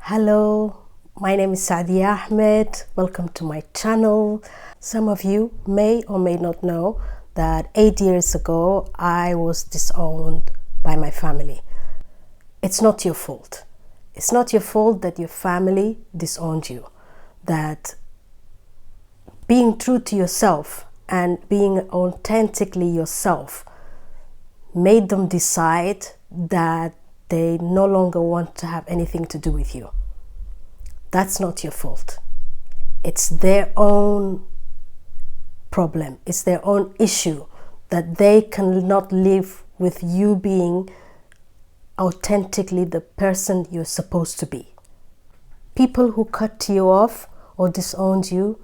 Hello, my name is Sadia Ahmed. Welcome to my channel. Some of you may or may not know that 8 years ago I was disowned by my family. It's not your fault. It's not your fault that your family disowned you. That being true to yourself and being authentically yourself made them decide that they no longer want to have anything to do with you. That's not your fault. It's their own problem. It's their own issue that they cannot live with you being authentically the person you're supposed to be. People who cut you off or disowned you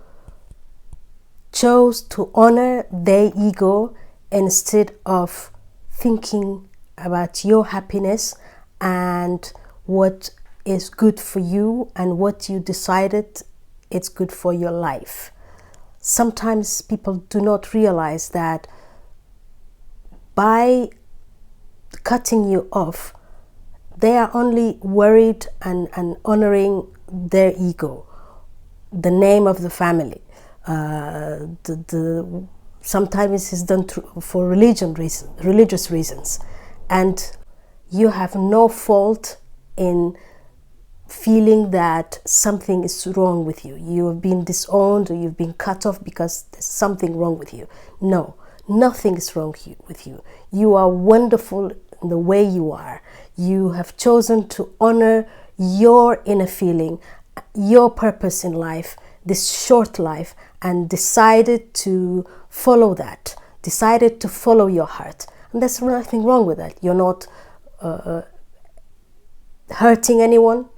chose to honor their ego instead of thinking about your happiness and what is good for you and what you decided it's good for your life. Sometimes people do not realize that by cutting you off, they are only worried and honoring their ego, the name of the family. Sometimes it's done for religious reasons, and you have no fault in feeling that something is wrong with you. You have been disowned or you've been cut off because there's something wrong with you. No, nothing is wrong with you. You are wonderful in the way you are. You have chosen to honor your inner feeling, your purpose in life, this short life, and decided to follow that, decided to follow your heart. And there's nothing wrong with that. You're not hurting anyone.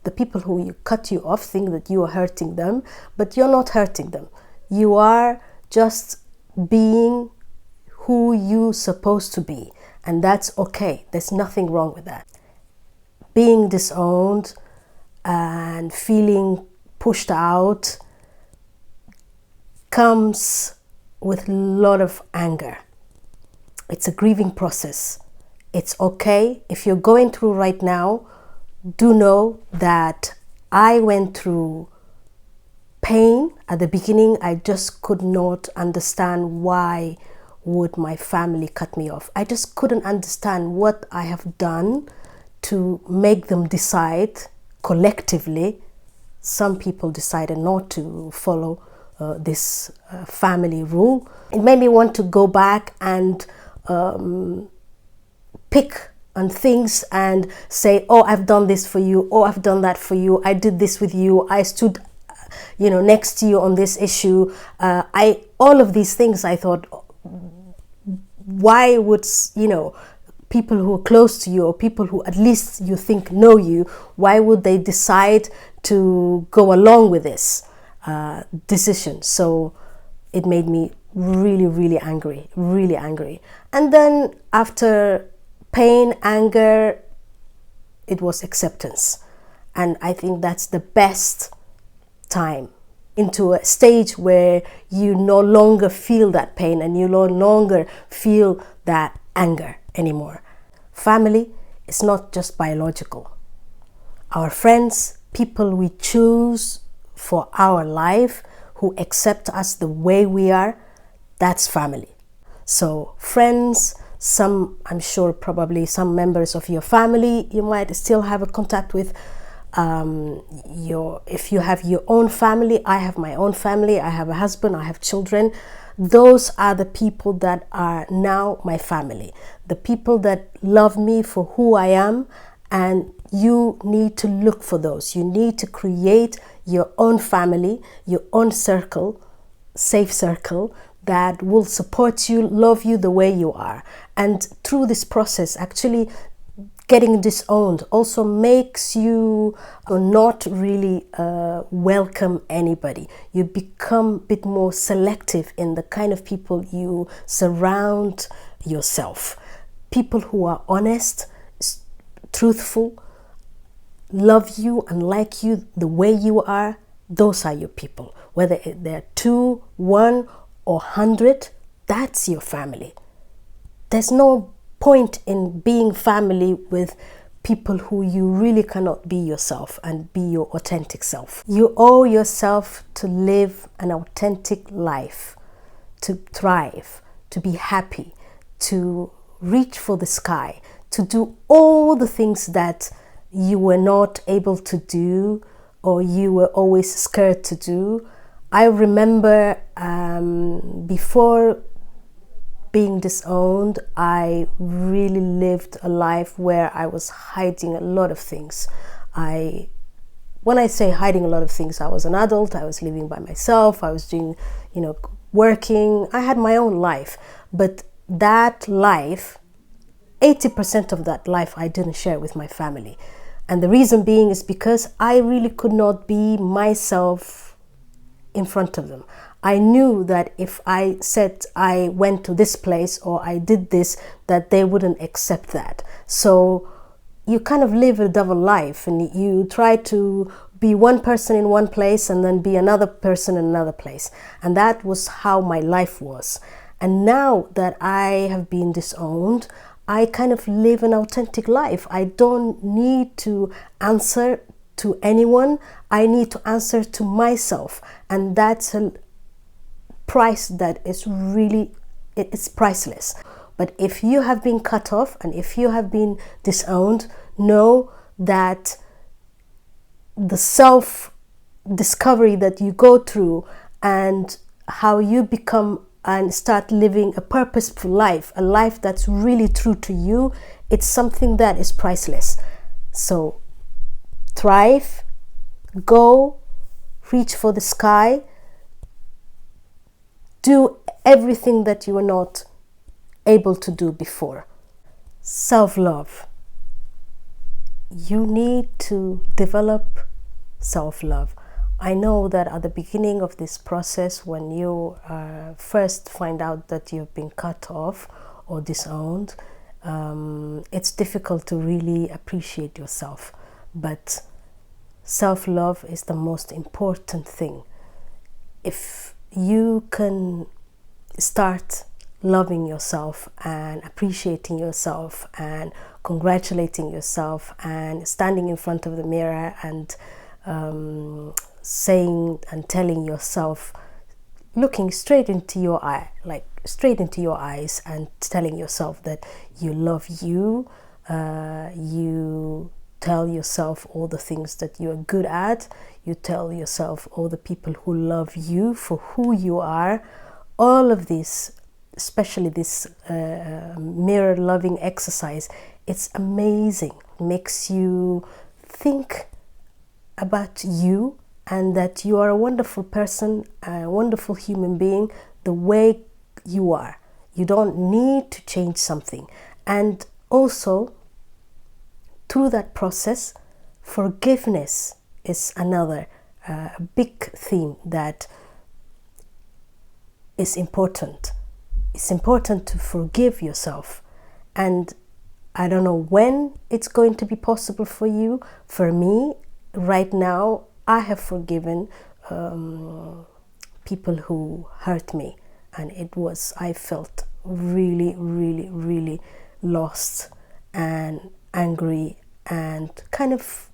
The people who you cut you off think that you are hurting them, but you're not hurting them. You are just being who you're supposed to be, and that's okay. There's nothing wrong with that. Being disowned and feeling pushed out comes with a lot of anger. It's a grieving process. It's okay. If you're going through right now, do know that I went through pain. At the beginning, I just could not understand why would my family cut me off. I just couldn't understand what I have done to make them decide collectively. Some people decided not to follow this family rule. It made me want to go back and pick on things and say, oh, I've done this for you, oh, I've done that for you, I did this with you, I stood next to you on this issue. All of these things, I thought, why would people who are close to you or people who at least you think know you, why would they decide to go along with this decision? So it made me really angry. And then after pain, anger, it was acceptance. And I think that's the best time, into a stage where you no longer feel that pain and you no longer feel that anger anymore. Family is not just biological. Our friends, people we choose for our life, who accept us the way we are, that's family. So friends, I'm sure probably some members of your family you might still have a contact with. If you have your own family, I have my own family, I have a husband, I have children. Those are the people that are now my family, the people that love me for who I am, and you need to look for those. You need to create your own family, your own circle, safe circle, that will support you, love you the way you are. And through this process, actually getting disowned also makes you not really welcome anybody. You become a bit more selective in the kind of people you surround yourself. People who are honest, truthful, love you and like you the way you are, those are your people. Whether they're 2, 1, or 100, that's your family. There's no point in being family with people who you really cannot be yourself and be your authentic self. You owe yourself to live an authentic life, to thrive, to be happy, to reach for the sky, to do all the things that you were not able to do or you were always scared to do. I remember before being disowned, I really lived a life where I was hiding a lot of things. When I say hiding a lot of things, I was an adult, I was living by myself, I was doing, working, I had my own life. But that life, 80% of that life I didn't share with my family. And the reason being is because I really could not be myself in front of them. I knew that if I said I went to this place or I did this, that they wouldn't accept that. So you kind of live a double life, and you try to be one person in one place and then be another person in another place. And that was how my life was. And now that I have been disowned, I kind of live an authentic life. I don't need to answer to anyone. I need to answer to myself. And that's a price that is really, it's priceless. But if you have been cut off and if you have been disowned, know that the self-discovery that you go through and how you become and start living a purposeful life, a life that's really true to you, it's something that is priceless. So thrive, go, reach for the sky, do everything that you were not able to do before. Self-love. You need to develop self-love. I know that at the beginning of this process, when you first find out that you've been cut off or disowned, it's difficult to really appreciate yourself. But self-love is the most important thing. If you can start loving yourself and appreciating yourself and congratulating yourself and standing in front of the mirror and saying and telling yourself, looking straight into your eye, like straight into your eyes, and telling yourself that you love you, you tell yourself all the things that you're good at, you tell yourself all the people who love you for who you are. All of this, especially this mirror loving exercise, it's amazing. Makes you think about you and that you are a wonderful person, a wonderful human being, the way you are. You don't need to change something. And also, through that process, forgiveness is another big theme that is important. It's important to forgive yourself. And I don't know when it's going to be possible for you. For me, right now, I have forgiven people who hurt me. And I felt really, really, really lost and angry and kind of,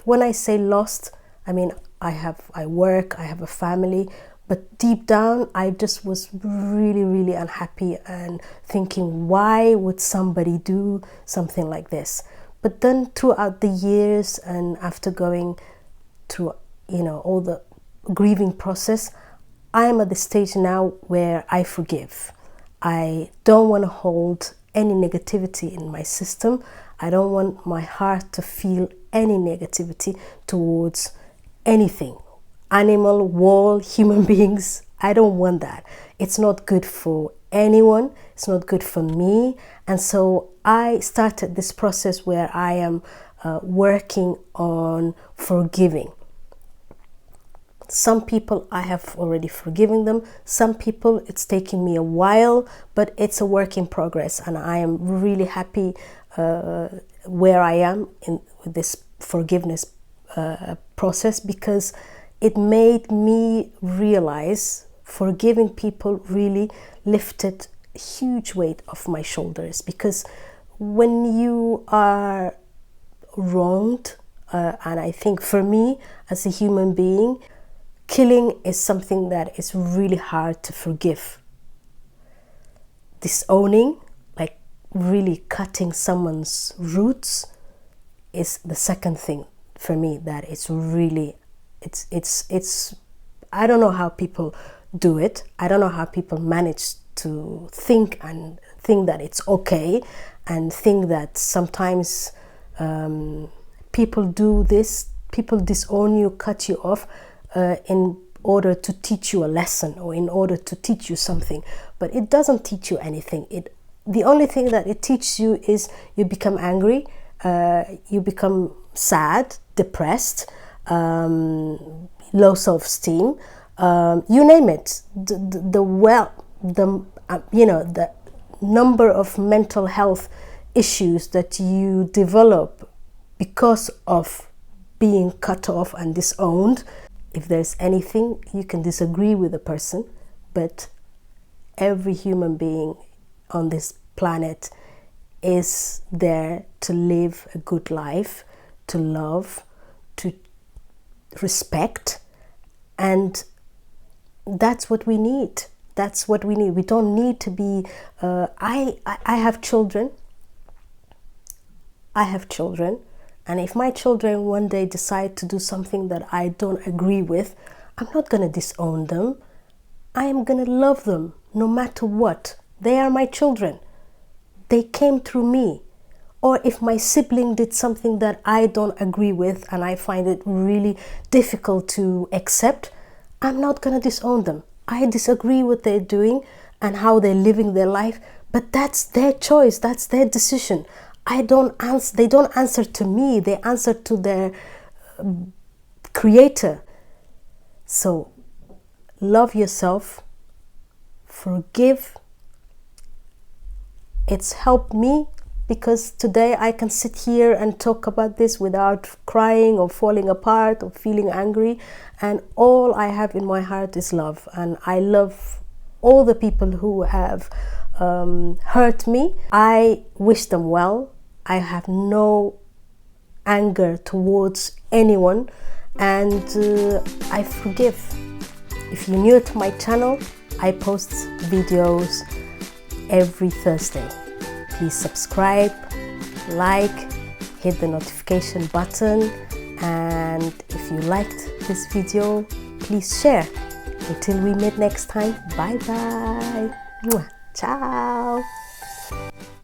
when I say lost, I mean, I work, I have a family, but deep down, I just was really, really unhappy and thinking, why would somebody do something like this? But then throughout the years and after going through, all the grieving process, I am at the stage now where I forgive. I don't want to hold any negativity in my system. I don't want my heart to feel any negativity towards anything. Animal, world, human beings. I don't want that. It's not good for anyone. It's not good for me. And so I started this process where I am working on forgiving. Some people I have already forgiven them. Some people it's taking me a while, but it's a work in progress. And I am really happy where I am with this forgiveness process, because it made me realize forgiving people really lifted a huge weight off my shoulders. Because when you are wronged, and I think for me as a human being, killing is something that is really hard to forgive. Disowning, like really cutting someone's roots, is the second thing for me that it's really, it's I don't know how people do it. I don't know how people manage to think that it's okay, and think that sometimes people do this, people disown you, cut you off in order to teach you a lesson, or in order to teach you something. But it doesn't teach you anything. The only thing that it teaches you is you become angry, you become sad, depressed, low self-esteem, you name it. The number of mental health issues that you develop because of being cut off and disowned. If there's anything, you can disagree with a person, but every human being on this planet is there to live a good life, to love, to respect, and that's what we need. That's what we need. We don't need to be I have children. And if my children one day decide to do something that I don't agree with, I'm not going to disown them. I am going to love them no matter what. They are my children. They came through me. Or if my sibling did something that I don't agree with and I find it really difficult to accept, I'm not going to disown them. I disagree with what they're doing and how they're living their life, but that's their choice. That's their decision. They don't answer to me. They answer to their creator. So love yourself, forgive. It's helped me, because today I can sit here and talk about this without crying or falling apart or feeling angry. And all I have in my heart is love. And I love all the people who have hurt me. I wish them well. I have no anger towards anyone, and I forgive. If you're new to my channel, I post videos every Thursday. Please subscribe, like, hit the notification button, and if you liked this video, please share. Until we meet next time, bye bye. Ciao.